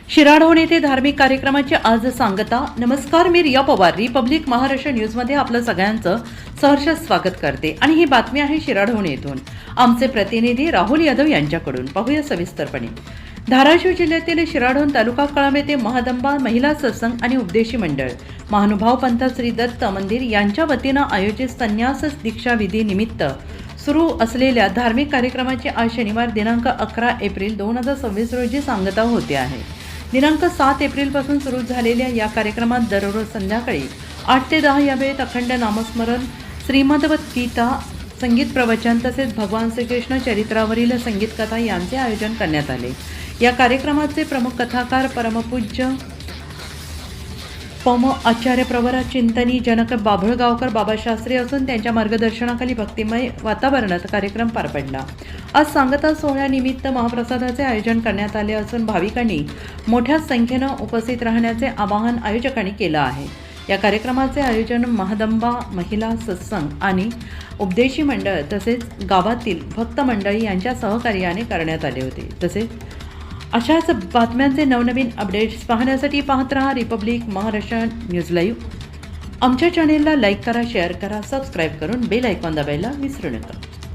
शिराढोण येथे धार्मिक कार्यक्रमाची आज सांगता। नमस्कार, मी रिया पवार, रिपब्लिक महाराष्ट्र न्यूजमध्ये आपलं सगळ्यांचं सहर्ष स्वागत करते आणि ही बातमी आहे शिराढोण येथून आमचे प्रतिनिधी राहुल यादव यांच्याकडून। पाहूया सविस्तरपणे। धाराशिव जिल्ह्यातील शिराढोण तालुका कळंब येथे महदंबा महिला सत्संग आणि उपदेशी मंडळ, महानुभाव पंथ श्री दत्त मंदिर यांच्या वतीनं आयोजित संन्यास दीक्षा विधी निमित्त सुरू असलेल्या धार्मिक कार्यक्रमाची आज शनिवार दिनांक 11 एप्रिल 2026 रोजी सांगता होते आहे। दिनांक 7 एप्रिलपासून सुरू झालेल्या या कार्यक्रमात दररोज संध्याकाळी 8 ते 10 या वेळेत अखंड नामस्मरण, श्रीमद्भगवद्गीता, संगीत प्रवचन तसेच भगवान श्रीकृष्ण चरित्रावरील संगीत कथा यांचे आयोजन करण्यात आले। या कार्यक्रमाचे प्रमुख कथाकार परमपूज्य पम आचार्य प्रवरा चिंतनी जनक बाभळगावकर बाबा शास्त्री असून त्यांच्या मार्गदर्शनाखाली भक्तिमय वातावरणात कार्यक्रम पार पडला। आज सांगता सोहळ्यानिमित्त महाप्रसादाचे आयोजन करण्यात आले असून भाविकांनी मोठ्या संख्येनं उपस्थित राहण्याचे आवाहन आयोजकांनी केलं आहे। या कार्यक्रमाचे आयोजन महदंबा महिला सत्संग आणि उपदेशी मंडळ तसेच गावातील भक्त मंडळी यांच्या सहकार्याने करण्यात आले होते। तसेच अशाच बातम्यांचे नवनवीन अपडेट्स पाहण्यासाठी पाहत रहा रिपब्लिक महाराष्ट्र न्यूज लाईव्ह। आमच्या चॅनेलला लाईक करा, शेअर करा, सबस्क्राईब करून बेल आयकॉन दाबायला विसरू नका।